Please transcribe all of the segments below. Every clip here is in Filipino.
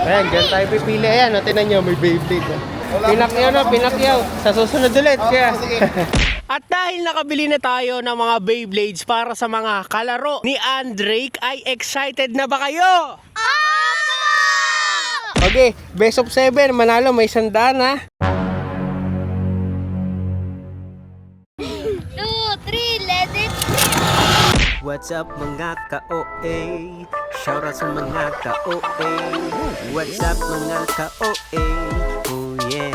Ayan, dyan tayo pipili. Ayan, tinan nyo, may Beyblade. Pinakyaw na, pinakyaw. Sa susunod ulit, kaya. At dahil nakabili na tayo ng mga Beyblades para sa mga kalaro ni Andrake, ay excited na ba kayo? Okay, best of 7, manalo, may 100 ha. 2, 3, let it. What's up mga ka-OA? Shoutout sa mga ka-OA. What's up mga ka-OA? Oh yeah.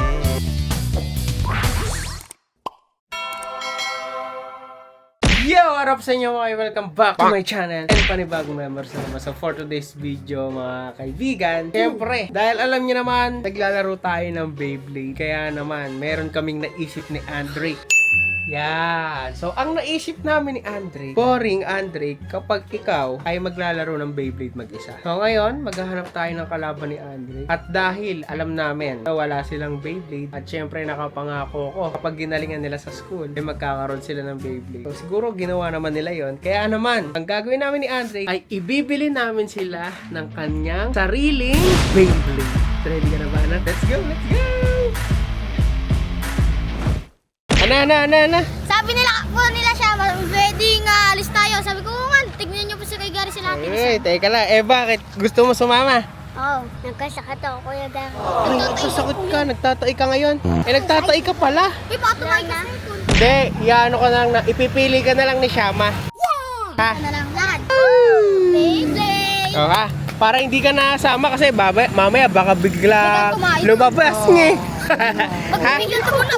Yo! What up sa inyo mga kayo? Welcome back to my channel and panibagong members na naman sa for today's video mga kaibigan. Siyempre, dahil alam niyo naman, naglalaro tayo ng Beyblade. Kaya naman, meron kaming naisip ni Andrake. Yan. So, ang naisip namin ni Andrake, boring Andrake, kapag ikaw ay maglalaro ng Beyblade mag-isa. So, ngayon, maghahanap tayo ng kalaban ni Andrake. At dahil alam namin na wala silang Beyblade, at syempre nakapangako ko, kapag ginalingan nila sa school, ay magkakaroon sila ng Beyblade. So, siguro ginawa naman nila yon. Kaya naman, ang gagawin namin ni Andrake ay ibibili namin sila ng kanyang sariling Beyblade. Ready ka na ba, anak? Let's go! Let's go! Ana. Sabi nila po nila siya, pwede nga alis tayo. Sabi ko, nga, tignan niyo po si Kuya Gary sila atin. Eh, teka lang. Eh, bakit? Gusto mo sumama? Oo, nagkasakit ako, Kuya Gary. Ay, nagsasakit ka. Nagtatay ka ngayon. Eh, nagtatay ka pala. Uy, patunay ka. Hindi, iano ka na lang na, ipipili ka na lang ni Shama. Ha? Ano lang lahat. Beyblade. O ha? Para hindi ka nasama kasi mamaya baka bigla Biglang kumain. lumabas nga. Magbibigyan ka muna.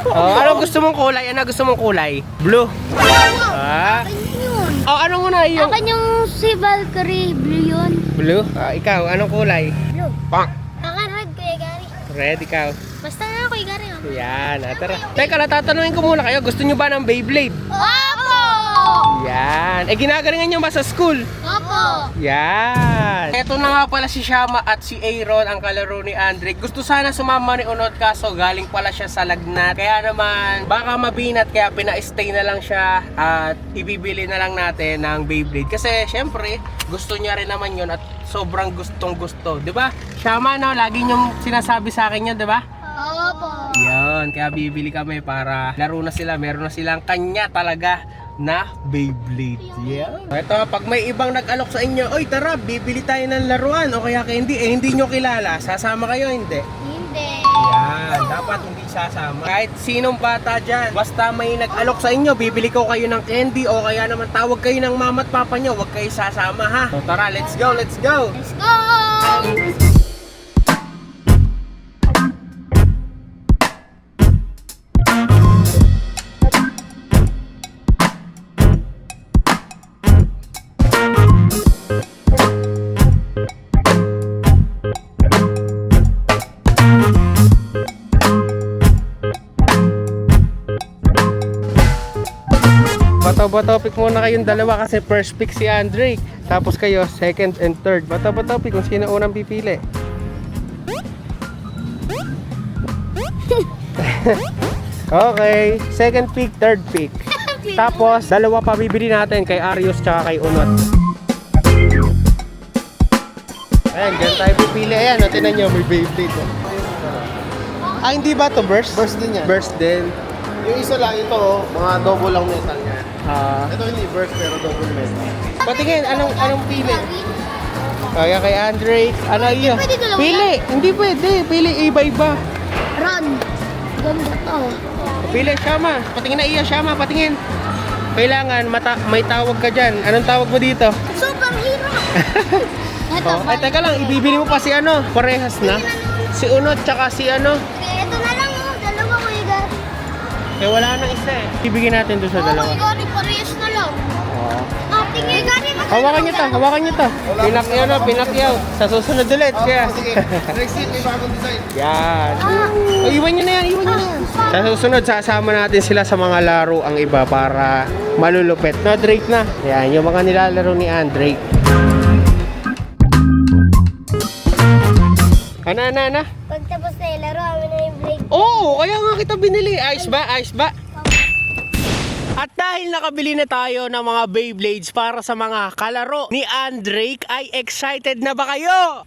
Oh, anong gusto mong kulay? Ano gusto mong kulay? Blue. Ah. Yun. Oh, ano muna yung Akin yung si Valkyrie, blue yun. blue? Ah, ikaw, anong kulay? Blue. Pang. Akin red, Kuya Gary. Red, ikaw. Basta na, Kuya Gary. Yan, tara. Teka lang, tatanungin ko muna kayo. Gusto nyo ba ng Beyblade? Opo! Yan. Eh, ginagalingan nyo ba sa school? Opo! Yan. Ito na nga pala si Shama at si Aaron, ang kalaro ni Andrake. Gusto sana sumama ni Unod kaso galing pala siya sa lagnat. Kaya naman, baka mabinat kaya pina-stay na lang siya at ibibili na lang natin ng Beyblade. Kasi syempre, gusto niya rin naman yun at sobrang gustong gusto. Diba? Shama, no? Lagi niyong sinasabi sa akin yun, diba? Opo! Yan, kaya bibili kami para laro na sila. Meron na silang kanya talaga na Beyblade. Yeah. Ito, pag may ibang nag-alok sa inyo, oy tara, bibili tayo ng laruan o kaya hindi, eh hindi nyo kilala, sasama kayo, hindi? Hindi! Yan, dapat hindi sasama. Kahit sinong bata dyan, basta may nag-alok sa inyo, bibili ko kayo ng candy o kaya naman tawag kayo ng mama at papa nyo, huwag kayo sasama ha. So tara, let's go, let's go! Let's go! Bato-topic muna kayong dalawa kasi first pick si Andrake. Tapos kayo, second and third. Bato-topic kung sino unang pipili. Okay, second pick, third pick. Tapos, dalawa pa bibili natin kay Arius tsaka kay Unot. Ayan, dyan tayo pipili. Ayan, o, tinan nyo, may Beyblade. Ah, hindi ba to burst? Burst din yan. Burst din. Yung isa lang ito, mga double lang metal niya. Ah, Ito hindi burst pero double metal. patingin, anong pili? Kaya kay Andrake, ano iyo? pwede dalawa Pili, hindi pwede. Pili iba-iba. Run! Ganda to. Pili, Shama. Patingin na iya, Shama, patingin. Kailangan may tawag ka dyan. Anong tawag mo dito? Superhero! Ito, Oh, ay teka lang, ibibili mo pa si ano, parehas na. Si Unot tsaka si ano. Ito na lang oh, dalawa Kuya Gary. Eh wala nang isa eh. Ibigay natin doon sa Kuya dalawa. Gary, parehas na lang. Oh. Kuya Gary, Hawakan niyo to, hawakan niyo to. Pinakyaw na, pinakyaw. Sa susunod ulit, kaya. Sige, next week may bagong design. Yan. O, iwan nyo na yan, iwan nyo na yan. Sa susunod, sasama natin sila sa mga laro ang iba para malulupit. No, Drake na. Yan, yung mga nilalaro ni Andrake. Ana. Pagtapos na yung laro, amin na yung blade. Oo, kaya nga kita binili. Ayos ba? Ayos ba? At dahil nakabili na tayo ng mga Beyblades para sa mga kalaro ni Andrake, ay excited na ba kayo?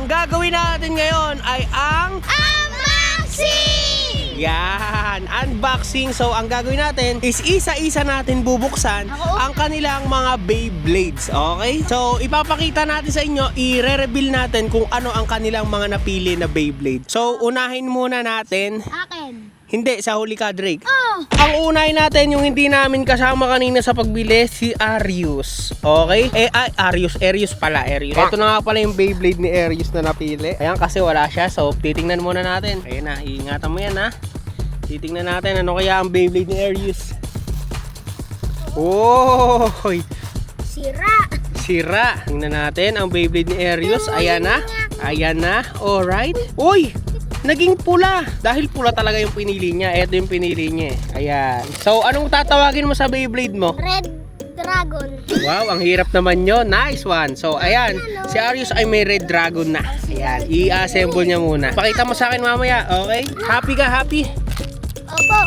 ang gagawin natin ngayon ay ang Unboxing! yan, unboxing. So, ang gagawin natin is isa-isa natin bubuksan ang kanilang mga Beyblades. Okay? So, ipapakita natin sa inyo, i-reveal natin kung ano ang kanilang mga napili na Beyblade. So, unahin muna natin. Akin. Hindi, sa huli ka, Drake. Oh! Ang unahin natin yung hindi namin kasama kanina sa pagbili, si Arius. Okay? Arius pala, Arius. Ito na nga pala yung Beyblade ni Arius na napili. Ayan, kasi wala siya. So, titingnan muna natin. Ayan na, iingatan mo yan ha. Titingnan natin ano kaya ang Beyblade ni Arius. Oh! Sira. Tingnan natin ang Beyblade ni Arius. Ayan na. Ayan na. Alright. Uy! Naging pula. Dahil pula talaga yung pinili niya. Ito yung pinili niya eh. Ayan. So, anong tatawagin mo sa Beyblade mo? Red Dragon. Wow, ang hirap naman yun. Nice one. So, ayan. Si Arius ay may Red Dragon na. Ayan. I-assemble niya muna. Pakita mo sa akin mamaya. Okay? Happy ka? Happy? Opo.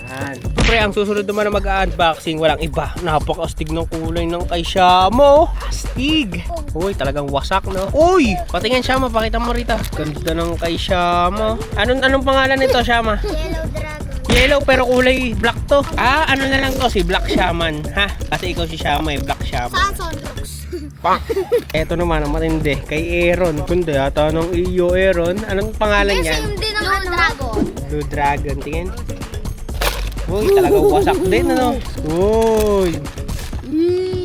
Ayan. Siyempre, ang susunod naman na mag-unboxing, walang iba. Napaka-astig ng kulay ng kay Shamo. Astig. Uy, talagang wasak, no? Uy! Patingin, Shama. Pakita mo rito. Ganda ng kay Shama. Anong pangalan nito, Shama? Yellow Dragon. Yellow pero kulay black to. Ano na lang to, si Black Shaman. Ha? Kasi ikaw si Shama eh, Black Shaman. Saan Sonrox? Eto naman, ang matindi. Kay Aaron. Kundi yata ng iyo, Aaron. Anong pangalan niyan? Hindi naman Dragon. Blue Dragon. Tingin. Uy, talagang wasak din, ano? Uy!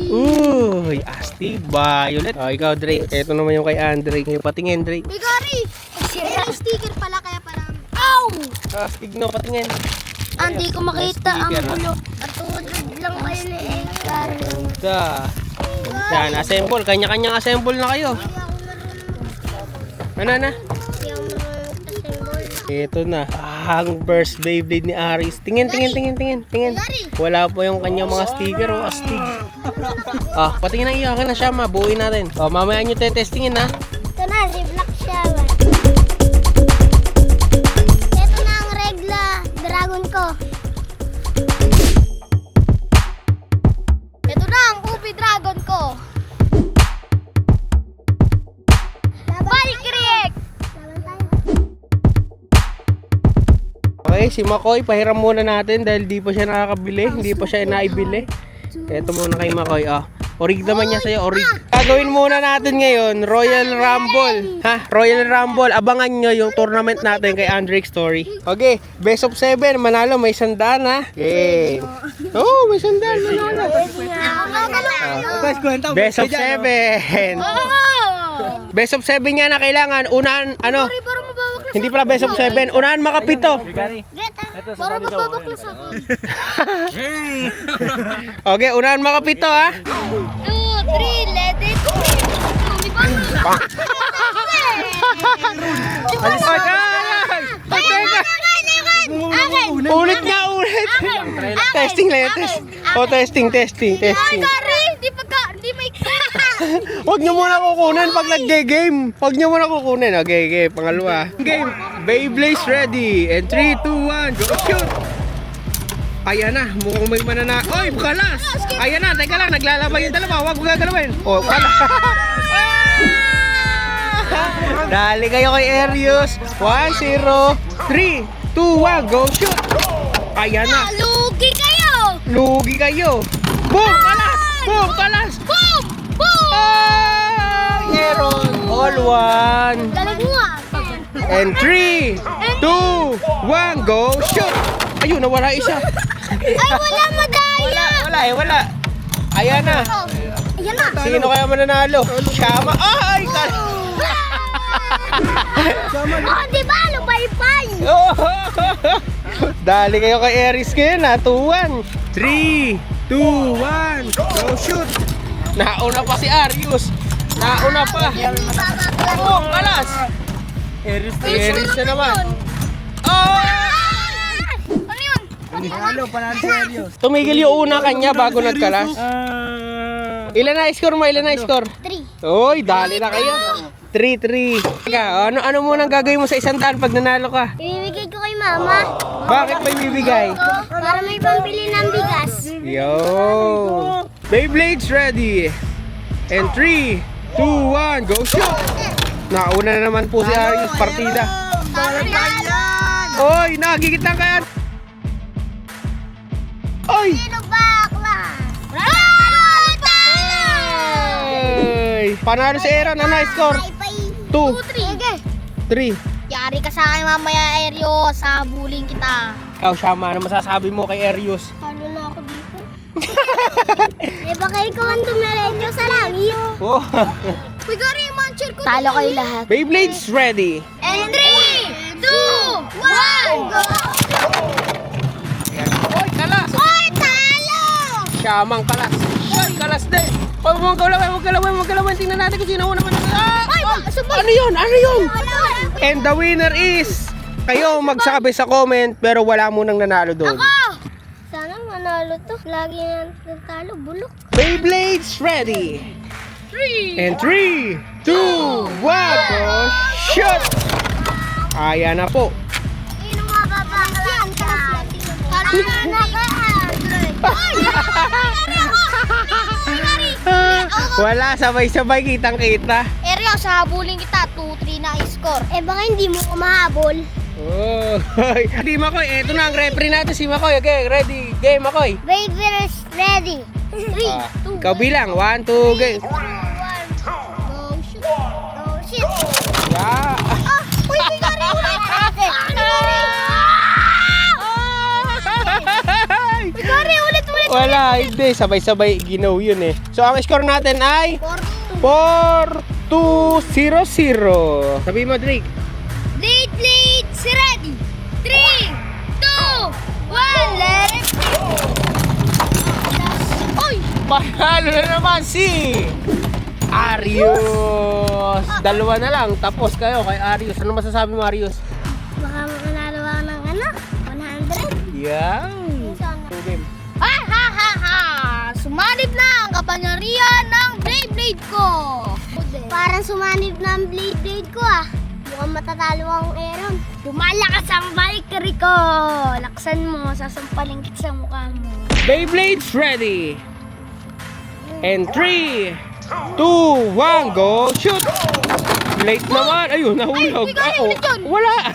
Uy! Astig, violet. Oh, ikaw, Drake. Ito naman yung kay Andre. Patingin, Drake. Bigari! May sticker pala kaya pala. Ow! Astig, no? Patingin. Hindi ko makita ang Sticker, ulo. At tulad lang kayo ni Edgar. Ganda. Yan, assemble. Kanya-kanyang assemble na kayo. Ano na? Ito na. Ang first Beyblade ni Aris. Tingin. Wala po yung kanyang mga sticker. Oh, astig. Patingin na iyo. Akin na siya, mabuuin natin. Mamaya nyo testingin ha. Ito na, si Black Shower. Ito na ang regla dragon ko. Ito na ang Poopy Dragon ko. Valkyrie! Okay, si Makoy, pahiram muna natin dahil di pa siya nakakabili, hindi pa siya naibili. Eto muna kay Makoy, Orig naman niya sa'yo, orig. Gagawin muna natin ngayon, Royal Rumble. Royal Rumble, abangan nyo yung tournament natin kay Andrick Story. Okay, best of 7, manalo, may 100 ha. Okay. Oh, may 100, manalo. Best of 7. Best of 7 yan na kailangan, unahan, hindi pala best of 7, unahan makapito. Para mababaklas ako. Okay, unahan makapito ha. 2, 3, let it go. Ulit nga, ulit. Testing lang, testing. Di may Huwag nyo muna kukunin pag nag-game. Huwag nyo muna kukunin. Okay, pangalawa. Game. Beyblades ready. And 3, 2, 1, go shoot! Ayan na, mukhang may manana. Oy, bukalas! Ayan na, teka lang, naglalaban yung dalawa. Huwag mo gagalawin. Oh, wala. Dali kayo kay Arius. 1, 0, 3, 2, 1, go shoot! Ayan na. lugi kayo. Lugi kayo. Boom! Kalas! Boom! Kalas! Boom! Boom! Aaron! All one! Galing mo ah. And 3, 2, 1, go shoot! Ayun, nawala isa. Ay, wala madaya. Wala. Ayan na. Ayan na. Sino kaya mananalo? Shama. Ay! Diba? Lupay-pay. Dali kayo kay Aris ngayon ha. 2, 1. 3, 2, 1. Go shoot! Nauna pa si Arius. Nauna pa. Oh, kalas! Aris na naman. Oh! Ano yun? Tumigil yung una kanya bago nagkalas. Ilan na score mo? 3. Oy, dali na kayo. 3-3. Teka, ano munang gagawin mo sa 100 pag nanalo ka? Ibibigay ko kay mama. Bakit may bibigay? Para may pambili ng bigas. Yo! Beyblades ready! And 3, 2, 1, go shoot! Nauna na naman po si Arius, partida. Oy, nagigit lang kaya. Oy! Sino bakla? Ay! Panalo si Aaron, ano score? 2, 3. Yari ka sa akin mamaya, Eryo. Sabulin kita. Ikaw, Shama, ano masasabi mo kay Arius? Talo na ako dito. Baka ikaw ang dumiretso sa langit. Oh. Uy, Gary, mancher ko. Talo kayo lahat. Beyblades ready. And 3, 2, 1, go! Oy, kalas! Oy, talo! Shamang kalas. Oy, kalas din. Oy, huwag kalawin. Tingnan natin kung sino una man. Ay, subay. Ano yun? And the winner is... Kayo magsabi sa comment, pero wala munang nanalo doon. Sana manalo to. Lagi na natalo, bulok. Beyblades ready. 3, And 3, 2, 1, go! Shoot! Ayan na po. Sino mababaklan ka? Talo na ka. Wala, sabay-sabay, kitang-kita. Eryo, sahabulin kita. 2-3 na score. Baka hindi mo kumahabol. Oh, hindi Makoy. Eto na ang referee natin si Makoy. Okay, ready. Game Makoy. Baby's ready. 3, 2, Ikaw bilang. 1, 2, game. 1. Go shoot. Go shoot. Yeah. Uy, Gary, ulit. Gary, ulit. Wala, hindi. Sabay-sabay ginaw yun eh. So, ang score natin ay 4-2-0-0. Sabi mo, Drake. Blades ready. 3, 2, 1, let it go. Uy! Panalo na naman si Arius. Dalawa na lang. Tapos kayo kay Arius. Ano masasabi mo, Arius? Baka makanalo ako ng 100. Yeah. Two game. Sumanib na ang kapangyarihan ng Beyblade ko. Parang sumanib na ang Beyblade ko ah. Mukhang matatalo ang Aaron. Lumalakas ang Valkyrie ko. Laksan mo, sasampalin kita sa mukha mo. Beyblades ready. And 3, 2, 1, go! Shoot! Late naman. Ayun, nahulog. Ay, bigay ulit yun. Wala.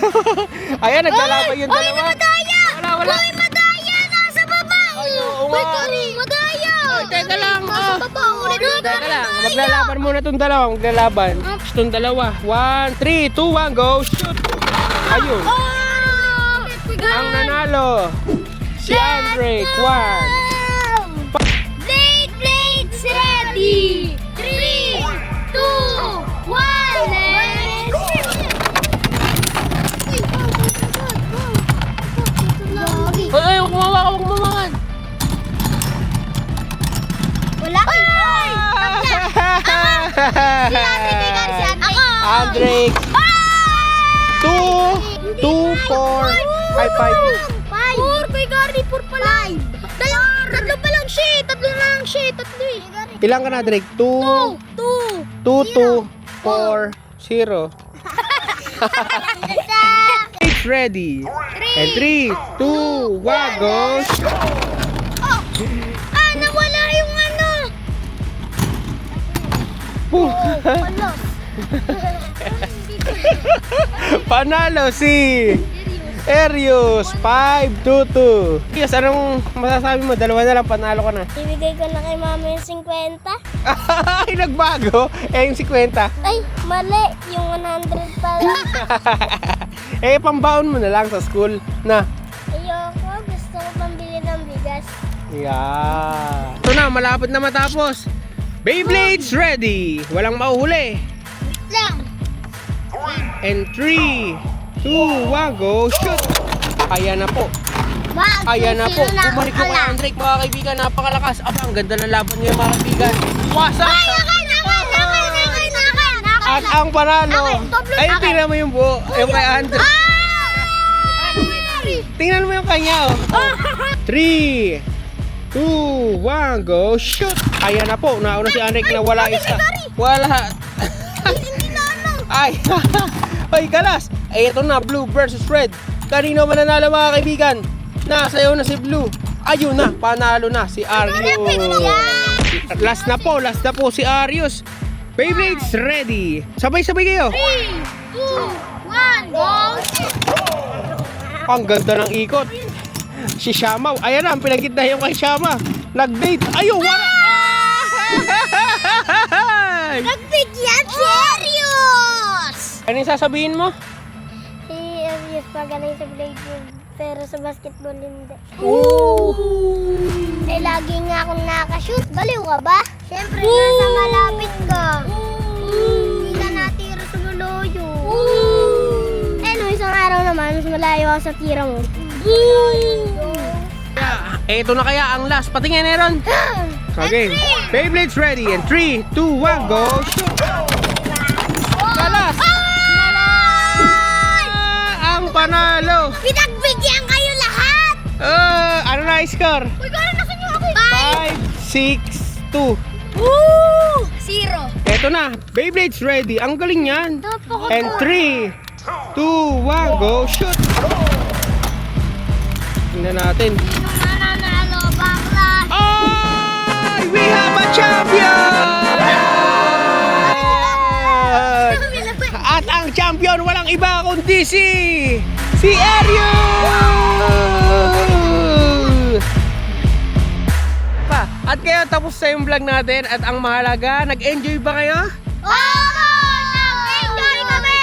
Ayan, naglalaban yung Uy, dalawa. madaya! Wala. Uy, madaya! Nasa baba! oo Uy, nga. Kari, madaya! Ay, teka lang. Nasa baba, ulit na Teka lang. Maglalaban muna itong dalawa. Maglalaban. Itong dalawa. 1, 3, 2, 1, go! Shoot! Ayun. Ang nanalo. Si Andre, 1. Blades ready! 3, 2, 1, let's Ay, huwag kumawakan. Wala ka! Andre, 2, 2, 4, 5, 5. 4 kay Gary, 4 pala. Tatlo pa lang siya. Tatlo eh. Ilan ka na, Drake? 2, 2, 2, 4, 0. It's ready. And 3, 2, 1, go! Nawala yung ano. Panalo si Arius, 5-2-2. Yes, anong masasabi mo? Dalawa na lang, panalo ka na. Ibigay ko na kay mama yung 50. Ay, nagbago. Yung 50. Ay, mali. Yung 100 pala. Pambaon mo na lang sa school na. Ayoko. Gusto ko pambili ng bigas. Yeah. Ito na, malapit na matapos. Beyblades ready. Walang mauhuli. Lang. And 3, 2, 1, go, shoot! Ayan na po. Ayan na po. Bumalik yung kay Andre, mga kaibigan. Napakalakas. Aba, ang ganda ng laban niya, mga kaibigan. Wasak! At ang panalo. Ay, tingnan mo yung buo. Yung kay Andre. Tingnan mo yung kanya, oh. 3, 2, 1, go, shoot! Ayan na po. Nauna si Andre na wala isa. Wala. Ay, ay, kalas. Ay, ito na, blue versus red. Kanino mananalo, mga kaibigan? Nasayaw na si blue. Ayun na, panalo na si Arius. Last na po si Arius. Beyblades ready. Sabay-sabay kayo. 3, 2, 1, go! Ang ganda ng ikot. Si Shama, ayan na, ang pinagkita yung kay Shama. Nag-date. Ayun, wala! Nagbigyan serious! Ano yung sasabihin mo? Serious pagaling sa blade yun. Pero sa basketball hindi. Eh, lagi nga akong nakashoot. Baliw ka ba? Siyempre, nasa malapit ka. Hindi ka natira sa loloyo. Eh, no, isang araw naman, mas malayo ako sa tira mo. Eto na kaya ang last. Patingin, Aaron. Okay. Beyblades ready. And 3, 2, 1, go. Shoot! Kalas! Ang panalo! Pinagbigyan kayo lahat! Ano na score? Uy, gano'n nasa niyo ako? 5, 6, 2. Woo! 0. Eto na. Beyblades ready. Ang galing yan. And 3, 2, 1, go. Shoot! Tingnan natin. Sino mananalo, bakla? Ay! We have a champion! At ang champion walang iba kundi si Ariel! At kaya tapos sa yung vlog natin at ang mahalaga, nag-enjoy ba kayo? Oo! Nag-enjoy kami!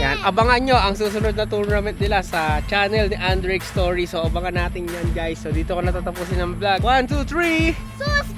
Yan, abangan nyo ang susunod na tournament nila sa channel ni Andrex Story. So abangan natin yan guys. So dito ko natatapusin ang vlog. 1, 2, 3! Sus!